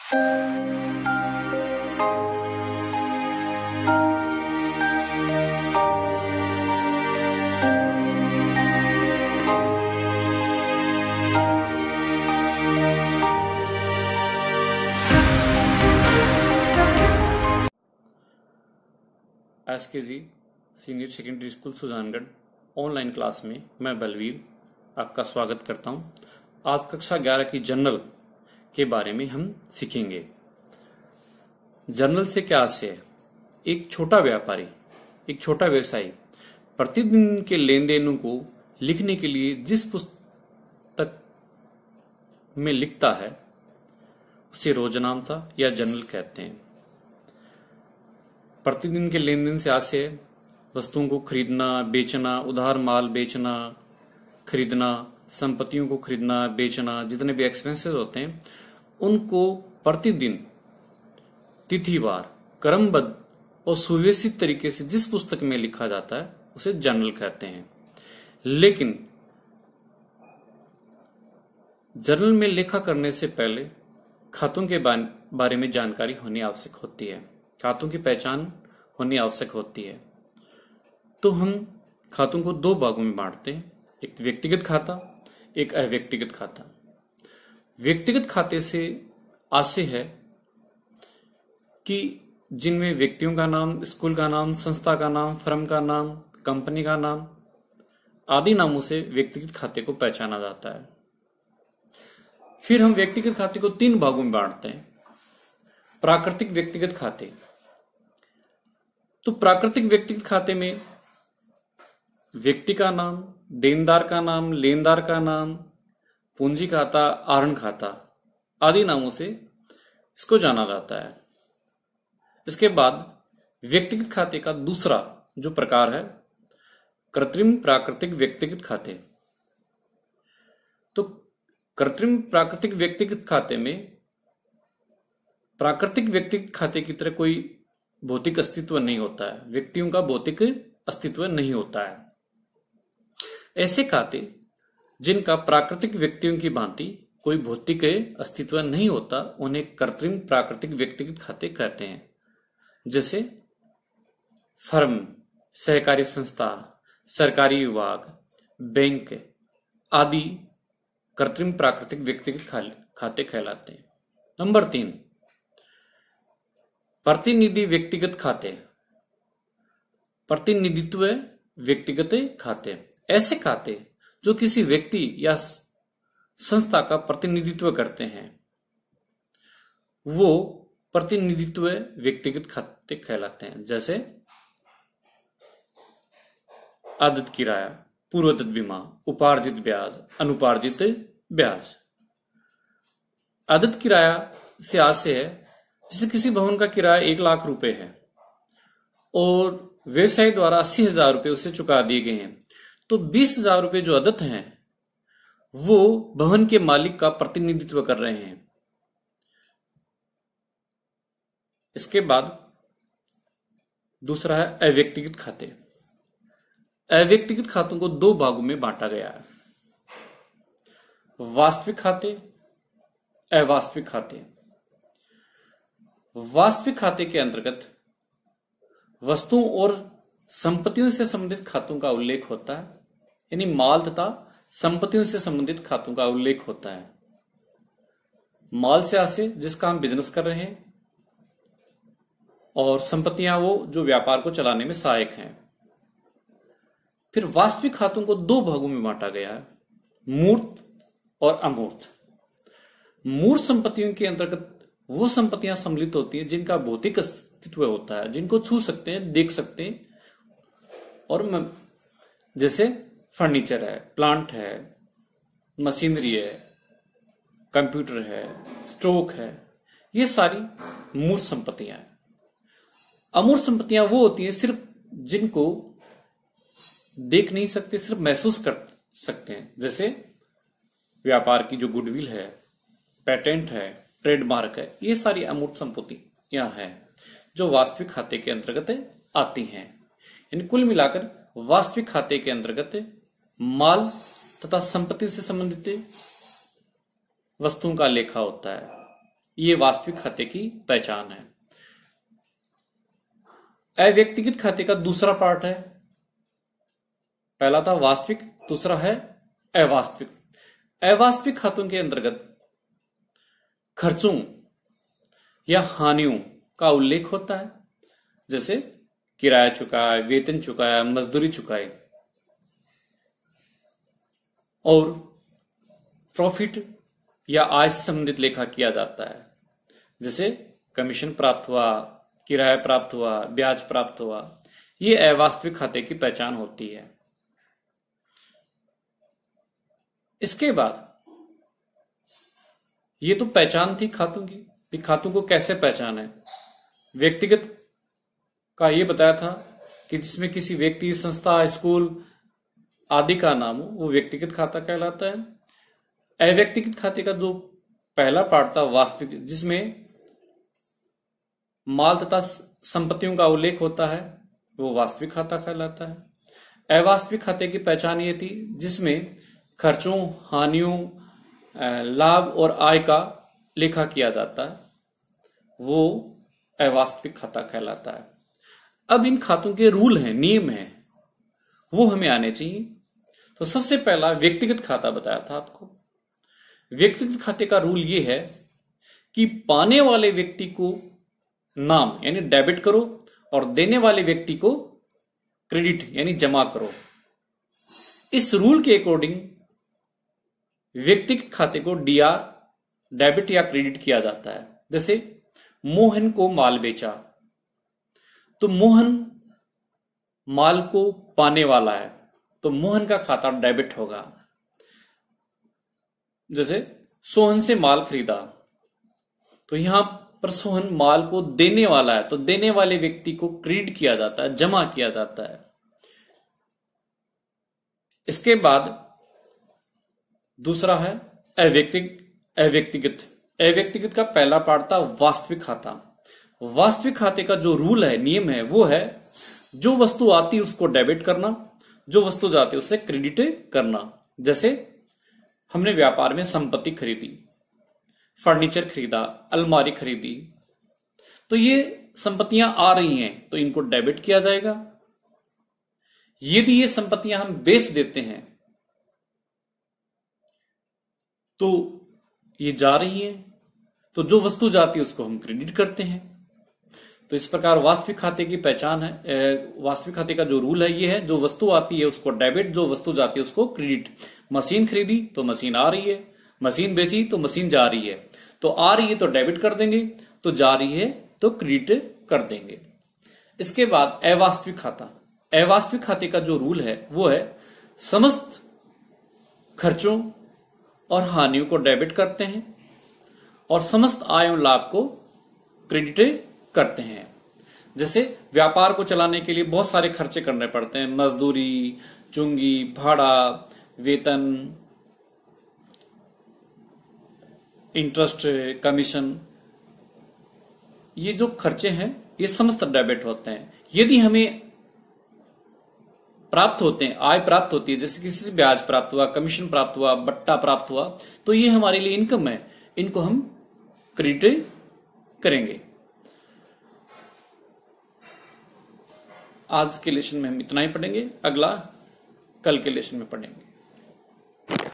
SKG senior secondary school Sujangarh online class में मैं बलवीर आपका स्वागत करता हूं। आज कक्षा 11 की जर्नल के बारे में हम सीखेंगे। जर्नल से क्या आशय है? एक छोटा व्यापारी, एक छोटा व्यवसायी प्रतिदिन के लेन देनों को लिखने के लिए जिस पुस्तक में लिखता है उसे रोजनामचा या जर्नल कहते हैं। प्रतिदिन के लेन देन से आशय वस्तुओं को खरीदना, बेचना, उधार माल बेचना, खरीदना, संपत्तियों को खरीदना, बेचना, जितने भी एक्सपेंसेस होते हैं उनको प्रतिदिन तिथिवार क्रमबद्ध और सुव्यवस्थित तरीके से जिस पुस्तक में लिखा जाता है उसे जर्नल कहते हैं। लेकिन जर्नल में लेखा करने से पहले खातों के बारे में जानकारी होनी आवश्यक होती है, खातों की पहचान होनी आवश्यक होती है। तो हम खातों को दो भागों में बांटते हैं, एक व्यक्तिगत खाता, एक अव्यक्तिगत खाता। व्यक्तिगत खाते से आशय है कि जिनमें व्यक्तियों का नाम, स्कूल का नाम, संस्था का नाम, फर्म का नाम, कंपनी का नाम आदि नामों से व्यक्तिगत खाते को पहचाना जाता है। फिर हम व्यक्तिगत खाते को तीन भागों में बांटते हैं। प्राकृतिक व्यक्तिगत खाते। तो प्राकृतिक व्यक्तिगत खाते में व्यक्ति का नाम, देनदार का नाम, लेनदार का नाम, पूंजी खाता, आहरण खाता आदि नामों से इसको जाना जाता है। इसके बाद व्यक्तिगत खाते का दूसरा जो प्रकार है कृत्रिम प्राकृतिक व्यक्तिगत खाते। तो कृत्रिम प्राकृतिक व्यक्तिगत खाते में प्राकृतिक व्यक्तिगत खाते की तरह कोई भौतिक अस्तित्व नहीं होता है, व्यक्तियों का भौतिक अस्तित्व नहीं होता है। ऐसे खाते जिनका प्राकृतिक व्यक्तियों की भांति कोई भौतिक अस्तित्व नहीं होता उन्हें कृत्रिम प्राकृतिक व्यक्तिगत खाते कहते हैं। जैसे फर्म, सहकारी संस्था, सरकारी विभाग, बैंक आदि कृत्रिम प्राकृतिक व्यक्तिगत खाते कहलाते हैं। नंबर 3 प्रतिनिधि व्यक्तिगत खाते। प्रतिनिधित्व व्यक्तिगत खाते ऐसे खाते जो किसी व्यक्ति या संस्था का प्रतिनिधित्व करते हैं वो प्रतिनिधित्व व्यक्तिगत खाते कहलाते हैं। जैसे आदत किराया, पूर्वोत्तर बीमा, उपार्जित ब्याज, अनुपार्जित ब्याज। आदत किराया से आशय है जैसे किसी भवन का किराया 1 लाख रुपए है और व्यवसायी द्वारा 80,000 रुपए उसे चुका दिए गए हैं, तो 20,000 रुपए जो आदत हैं वो भवन के मालिक का प्रतिनिधित्व कर रहे हैं। इसके बाद दूसरा है अव्यक्तिगत खाते। अव्यक्तिगत खातों को दो भागों में बांटा गया है, वास्तविक खाते, अवास्तविक खाते। वास्तविक खाते के अंतर्गत वस्तुओं और संपत्तियों से संबंधित खातों का उल्लेख होता है, यानी माल तथा संपत्तियों से संबंधित खातों का उल्लेख होता है। माल से आशय जिसका हम बिजनेस कर रहे हैं और संपत्तियां वो जो व्यापार को चलाने में सहायक हैं। फिर वास्तविक खातों को दो भागों में बांटा गया है, मूर्त और अमूर्त। मूर्त संपत्तियों के अंतर्गत वो संपत्तियां सम्मिलित होती हैं जिनका भौतिक अस्तित्व होता है, जिनको छू सकते हैं, देख सकते हैं। और जैसे फर्नीचर है, प्लांट है, मशीनरी है, कंप्यूटर है, स्टॉक है, ये सारी मूर्त संपत्तियां हैं। अमूर्त संपत्तियां वो होती हैं सिर्फ जिनको देख नहीं सकते, सिर्फ महसूस कर सकते हैं। जैसे व्यापार की जो गुडविल है, पेटेंट है, ट्रेडमार्क है, ये सारी अमूर्त संपत्तियां हैं जो वास्तविक खाते के अंतर्गत आती हैं। इन कुल मिलाकर वास्तविक खाते के अंतर्गत माल तथा संपत्ति से संबंधित वस्तुओं का लेखा होता है। ये वास्तविक खाते की पहचान है। अव्यक्तिगत खाते का दूसरा पार्ट है, पहला था वास्तविक, दूसरा है अवास्तविक। अवास्तविक खातों के अंतर्गत खर्चों या हानियों का उल्लेख होता है, जैसे किराया चुकाया, वेतन चुकाया, मजदूरी चुकाई, और प्रॉफिट या आय से संबंधित लेखा किया जाता है, जैसे कमीशन प्राप्त हुआ, किराया प्राप्त हुआ, ब्याज प्राप्त हुआ। ये अवास्तविक खाते की पहचान होती है। इसके बाद ये तो पहचान थी खातों की, कि खातों को कैसे पहचाने। व्यक्तिगत का ये बताया था कि जिसमें किसी व्यक्ति, संस्था, स्कूल आदि का नाम हो, वो व्यक्तिगत खाता कहलाता है। अव्यक्तिगत खाते का जो पहला पार्ट था वास्तविक, जिसमें माल तथा संपत्तियों का उल्लेख होता है, वो वास्तविक खाता कहलाता है। अवास्तविक खाते की पहचान ये थी जिसमें खर्चों, हानियों, लाभ और आय का लेखा किया जाता है, वो अवास्तविक खाता कहलाता है। अब इन खातों के रूल हैं, नियम हैं, वो हमें आने चाहिए। तो सबसे पहला व्यक्तिगत खाता बताया था आपको। व्यक्तिगत खाते का रूल ये है कि पाने वाले व्यक्ति को नाम यानी डेबिट करो और देने वाले व्यक्ति को क्रेडिट यानी जमा करो। इस रूल के अकॉर्डिंग व्यक्तिगत खाते को डीआर, डेबिट या क्रेडिट किया जाता है। जैसे मोहन को माल बेचा, तो मोहन माल को पाने वाला है, तो मोहन का खाता डेबिट होगा। जैसे सोहन से माल खरीदा, तो यहां पर सोहन माल को देने वाला है, तो देने वाले व्यक्ति को क्रेडिट किया जाता है, जमा किया जाता है। इसके बाद दूसरा है अव्यक्तिगत। अव्यक्तिगत का पहला पार्ट था वास्तविक खाता। वास्तविक खाते का जो रूल है, नियम है, वो है जो वस्तु आती है उसको डेबिट करना, जो वस्तु जाती है उसे क्रेडिट करना। जैसे हमने व्यापार में संपत्ति खरीदी, फर्नीचर खरीदा, अलमारी खरीदी, तो ये संपत्तियां आ रही हैं तो इनको डेबिट किया जाएगा। यदि ये संपत्तियां हम बेच देते हैं तो ये जा रही है, तो जो वस्तु जाती है उसको हम क्रेडिट करते हैं। तो इस प्रकार वास्तविक खाते की पहचान है। वास्तविक खाते का जो रूल है ये है, जो वस्तु आती है उसको डेबिट, जो वस्तु जाती है उसको क्रेडिट। मशीन खरीदी तो मशीन आ रही है, मशीन बेची तो मशीन जा रही है, तो आ रही है तो डेबिट कर देंगे, तो जा रही है तो क्रेडिट कर देंगे। इसके बाद अवास्तविक खाता। अवास्तविक खाते का जो रूल है वो है समस्त खर्चों और हानियों को डेबिट करते हैं और समस्त आय और लाभ को क्रेडिट करते हैं। जैसे व्यापार को चलाने के लिए बहुत सारे खर्चे करने पड़ते हैं, मजदूरी, चुंगी, भाड़ा, वेतन, इंटरेस्ट, कमीशन, ये जो खर्चे हैं ये समस्त डेबिट होते हैं। यदि हमें प्राप्त होते हैं, आय प्राप्त होती है, जैसे किसी से ब्याज प्राप्त हुआ, कमीशन प्राप्त हुआ, बट्टा प्राप्त हुआ, तो ये हमारे लिए इनकम है, इनको हम क्रेडिट करेंगे। आज के लेसन में हम इतना ही पढ़ेंगे, अगला कल के लेसन में पढ़ेंगे।